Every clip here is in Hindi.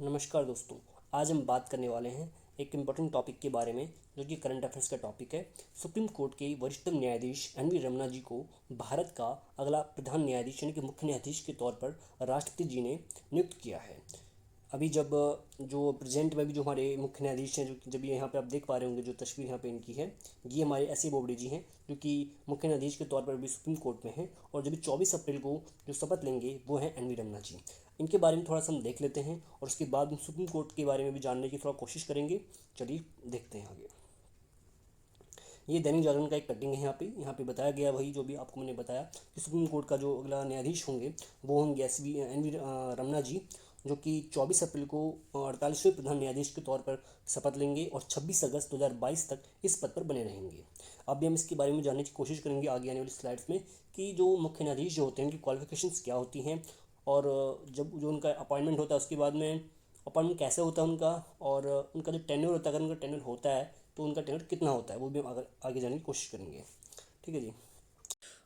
नमस्कार दोस्तों। आज हम बात करने वाले हैं एक इम्पोर्टेंट टॉपिक के बारे में, जो कि करंट अफेयर्स का टॉपिक है। सुप्रीम कोर्ट के वरिष्ठतम न्यायाधीश एन वी रमना जी को भारत का अगला प्रधान न्यायाधीश यानी कि मुख्य न्यायाधीश के तौर पर राष्ट्रपति जी ने नियुक्त किया है। अभी जब जो प्रेजेंट में भी जो हमारे मुख्य न्यायाधीश हैं, जो जब ये यहाँ पे आप देख पा रहे होंगे, जो तस्वीर यहाँ पे इनकी है, ये हमारे एस ए बोबडे जी हैं, जो कि मुख्य न्यायाधीश के तौर पर भी सुप्रीम कोर्ट में हैं। और जब 24 अप्रैल को जो शपथ लेंगे वो हैं एन वी रमना जी। इनके बारे में थोड़ा सा हम देख लेते हैं और उसके बाद हम सुप्रीम कोर्ट के बारे में भी जानने की थोड़ा कोशिश करेंगे। चलिए देखते हैं आगे। ये दैनिक जागरण का एक कटिंग है। यहाँ पे बताया गया वही जो भी आपको मैंने बताया कि सुप्रीम कोर्ट का जो अगला न्यायाधीश होंगे वो होंगे एन वी रमना जी, जो कि 24 अप्रैल को 48वें प्रधान न्यायाधीश के तौर पर शपथ लेंगे और 26 अगस्त 2022 तक इस पद पर बने रहेंगे। अब भी हम इसके बारे में जानने की कोशिश करेंगे आगे आने वाली स्लाइड्स में कि जो मुख्य न्यायाधीश जो होते हैं उनकी क्वालिफिकेशंस क्या होती हैं, और जब जो उनका अपॉइंटमेंट होता है उसके बाद में अपॉइंटमेंट कैसे होता है उनका, और उनका जो टेन्योर होता है, अगर उनका टेन्योर होता है तो उनका टेन्योर कितना होता है, वो भी हम आगे जानने की कोशिश करेंगे। ठीक है जी।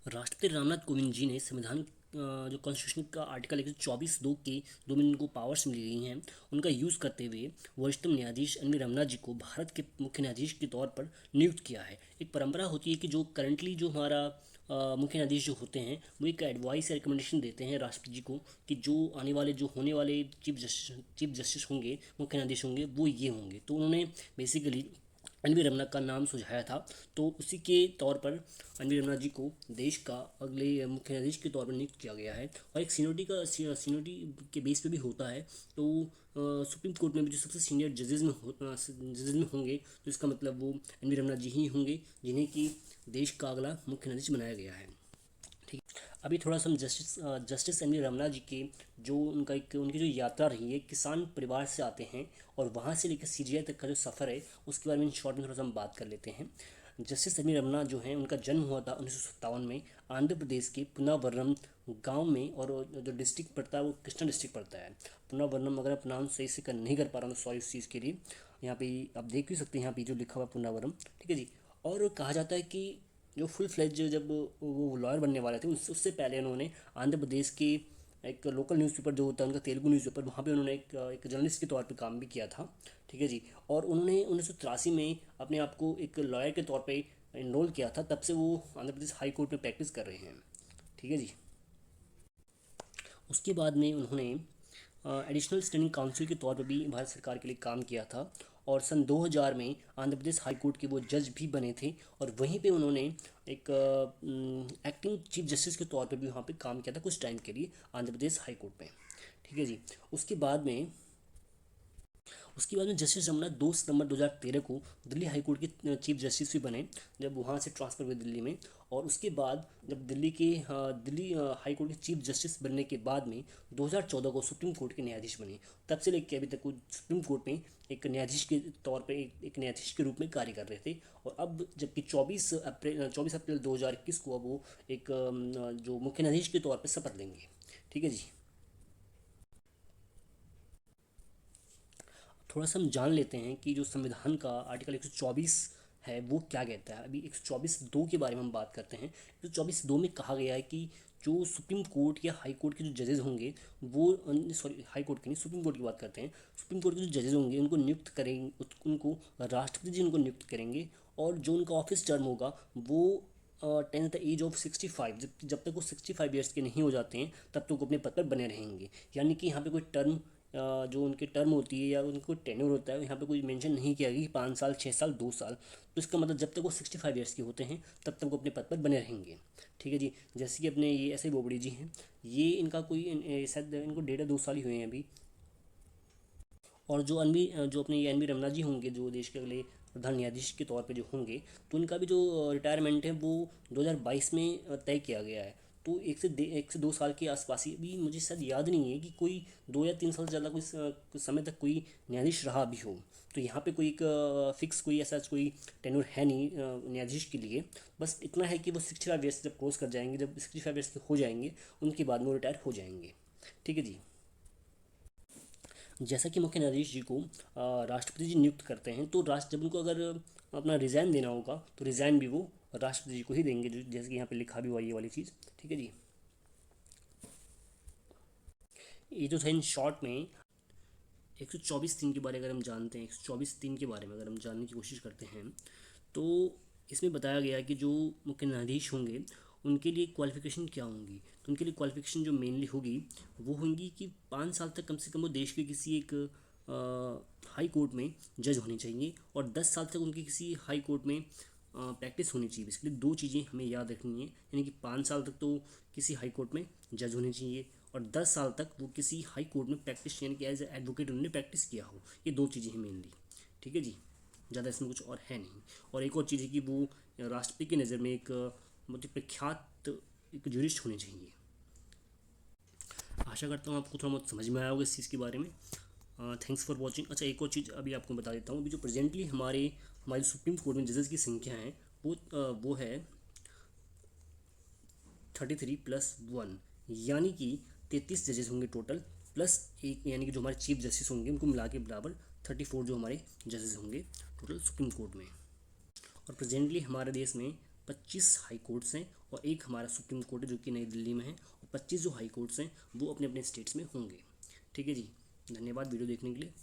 राष्ट्रपति रामनाथ कोविंद जी ने संविधान जो कॉन्स्टिट्यूशन का आर्टिकल 124(2) के दो में इनको पावर्स मिली गई हैं, उनका यूज़ करते हुए वरिष्ठतम न्यायाधीश एन वी रमना जी को भारत के मुख्य न्यायाधीश के तौर पर नियुक्त किया है। एक परंपरा होती है कि जो करंटली जो हमारा मुख्य न्यायाधीश जो होते हैं वो एक एडवाइस या रिकमेंडेशन देते हैं राष्ट्रपति जी को कि जो आने वाले जो होने वाले चीफ जस्टिस होंगे, मुख्य न्यायाधीश होंगे, वो ये होंगे। तो उन्होंने बेसिकली एन वी रमना का नाम सुझाया था। तो उसी के तौर पर एन वी रमना जी को देश का अगले मुख्य न्यायाधीश के तौर पर नियुक्त किया गया है। और एक सीनियोरिटी के बेस पे भी होता है। तो सुप्रीम कोर्ट में भी जो सबसे सीनियर जजेस में होंगे, तो इसका मतलब वो एन वी रमना जी ही होंगे, जिन्हें कि देश का अगला मुख्य न्यायाधीश बनाया गया है। ठीक। अभी थोड़ा सा हम जस्टिस एन वी रमना जी के जो उनकी जो यात्रा रही है, किसान परिवार से आते हैं और वहाँ से लेकर सीजीआई तक का जो सफ़र है उसके बारे में शॉर्ट में थोड़ा सा हम बात कर लेते हैं। जस्टिस एन वी रमना जो हैं उनका जन्म हुआ था 1957 में आंध्र प्रदेश के पुनावरम गांव में, और जो डिस्ट्रिक्ट पड़ता है वो कृष्णा डिस्ट्रिक्ट पड़ता है। पुनावरम, अगर आप प्रोनाउंस सही से कर नहीं कर पा रहा हूँ तो सॉरी इस चीज़ के लिए। यहाँ पे आप देख भी सकते हैं, यहाँ पे जो लिखा हुआ पुनावरम। ठीक है जी। और कहा जाता है कि जो फुल फ्लेज जब वो लॉयर बनने वाले थे उससे पहले उन्होंने आंध्र प्रदेश के एक लोकल न्यूज़पेपर जो होता है उनका, तेलुगु न्यूज़पेपर, वहाँ पे उन्होंने एक जर्नलिस्ट के तौर पे काम भी किया था। ठीक है जी। और उन्होंने 1983 में अपने आप को एक लॉयर के तौर पे इनरोल किया था। तब से वो आंध्र प्रदेश हाई कोर्ट में प्रैक्टिस कर रहे हैं। ठीक है जी। उसके बाद में उन्होंने एडिशनल स्टैंडिंग काउंसिल के तौर पर भी भारत सरकार के लिए काम किया था। और सन 2000 में आंध्र प्रदेश हाई कोर्ट के वो जज भी बने थे। और वहीं पे उन्होंने एक एक्टिंग चीफ जस्टिस के तौर पर भी वहाँ पे काम किया था कुछ टाइम के लिए आंध्र प्रदेश हाई कोर्ट में। ठीक है जी। उसके बाद में उसके बाद में जस्टिस रमन्ना 2 सितंबर 2013 को दिल्ली हाई कोर्ट के चीफ जस्टिस भी बने, जब वहाँ से ट्रांसफ़र हुए दिल्ली में। और उसके बाद जब दिल्ली हाई कोर्ट के चीफ जस्टिस बनने के बाद में 2014 को सुप्रीम कोर्ट के न्यायाधीश बने। तब से लेकर अभी तक वो सुप्रीम कोर्ट में एक न्यायाधीश के तौर पर एक न्यायाधीश के रूप में कार्य कर रहे थे। और अब जबकि 24 अप्रैल 2021 को अब वो एक जो मुख्य न्यायाधीश के तौर पर शपथ लेंगे। ठीक है जी। थोड़ा सा हम जान लेते हैं कि जो संविधान का आर्टिकल 124 है वो क्या कहता है। अभी 124(2) के बारे में हम बात करते हैं। 124(2) में कहा गया है कि जो सुप्रीम कोर्ट या हाई कोर्ट के जो जजेस होंगे वो, सॉरी हाई कोर्ट के नहीं, सुप्रीम कोर्ट की बात करते हैं। सुप्रीम कोर्ट के जो जजेस होंगे उनको नियुक्त करेंगे, उनको राष्ट्रपति जी उनको नियुक्त करेंगे। और जो उनका ऑफिस टर्म होगा वो 10 द एज ऑफ 65, जब तक वो 65 ईयर्स के नहीं हो जाते हैं तब तक वो अपने पद पर बने रहेंगे। यानी कि यहाँ पे कोई टर्म, जो उनकी टर्म होती है या उनको टेन्योर होता है, यहाँ पे कोई मेंशन नहीं किया गया कि 5 साल, 6 साल, 2 साल। तो इसका मतलब जब तक वो 65 ईयर्स के होते हैं तब तक वो अपने पद पर बने रहेंगे। ठीक है जी। जैसे कि अपने ये ऐसे बोबड़ी जी हैं, ये इनका कोई शायद इनको 1.5 2 साल ही हुए हैं अभी। और जो अपने ये एन वी रमना जी होंगे, जो देश के अगले प्रधान न्यायाधीश के तौर पे जो होंगे, तो उनका भी जो रिटायरमेंट है वो 2022 में तय किया गया है। तो 1 से 2 साल के आसपास ही, अभी मुझे शायद याद नहीं है कि कोई 2 या 3 साल से ज़्यादा कुछ समय तक कोई न्यायाधीश रहा भी हो। तो यहाँ पे कोई एक फिक्स कोई ऐसा कोई टेन्योर है नहीं न्यायाधीश के लिए। बस इतना है कि वो 65 ईयर्स जब क्रॉस कर जाएंगे, जब 65 ईयर्स के हो जाएंगे, उनके बाद में वो रिटायर हो जाएंगे। ठीक है जी। जैसा कि मुख्य न्यायाधीश जी को राष्ट्रपति जी नियुक्त करते हैं, तो राष्ट्र जब उनको अगर अपना रिज़ाइन देना होगा तो रिज़ाइन भी वो राष्ट्रपति जी को ही देंगे, जैसे कि यहाँ पे लिखा भी हुआ है ये वाली चीज़। ठीक है जी। ये जो था इन शॉर्ट में 124(3) के बारे में अगर हम जानते हैं, 124(3) के बारे में अगर हम जानने की कोशिश करते हैं तो इसमें बताया गया कि जो मुख्य न्यायाधीश होंगे उनके लिए क्वालिफ़िकेशन क्या होंगी। तो उनके लिए क्वालिफ़िकेशन जो मेनली होगी वो होंगी कि 5 साल तक कम से कम वो देश के किसी एक हाई कोर्ट में जज होने चाहिए और 10 साल तक उनकी किसी हाई कोर्ट में प्रैक्टिस होनी चाहिए। बेसिकली दो चीज़ें हमें याद रखनी है, यानी कि 5 साल तक तो किसी हाई कोर्ट में जज होने चाहिए और 10 साल तक वो किसी हाई कोर्ट में प्रैक्टिस यानी कि एज ए एडवोकेट उन्होंने प्रैक्टिस किया हो। ये दो चीज़ें हैं मेनली। ठीक है जी, ज़्यादा इसमें कुछ और है नहीं। और एक और चीज़ है कि वो राष्ट्रपति की नज़र में एक बहुत ही प्रख्यात एक जूरिस्ट होने चाहिए। आशा करता हूँ आपको थोड़ा बहुत समझ में आया होगा इस चीज़ के बारे में। Thanks for watching. अच्छा, एक और चीज़ अभी आपको बता देता हूँ। अभी जो प्रेजेंटली हमारे सुप्रीम कोर्ट में जजेस की संख्या है वो है 33+1, यानी कि 33 जजेस होंगे टोटल, प्लस एक यानी कि जो हमारे चीफ जस्टिस होंगे उनको मिला के बराबर 34 जो हमारे जजेस होंगे टोटल सुप्रीम कोर्ट में। और प्रेजेंटली हमारे देश में 25 हाई कोर्ट्स हैं और एक हमारा सुप्रीम कोर्ट है जो कि नई दिल्ली में है, और 25 जो हाई कोर्ट्स हैं वो अपने अपने स्टेट्स में होंगे। ठीक है जी, धन्यवाद वीडियो देखने के लिए।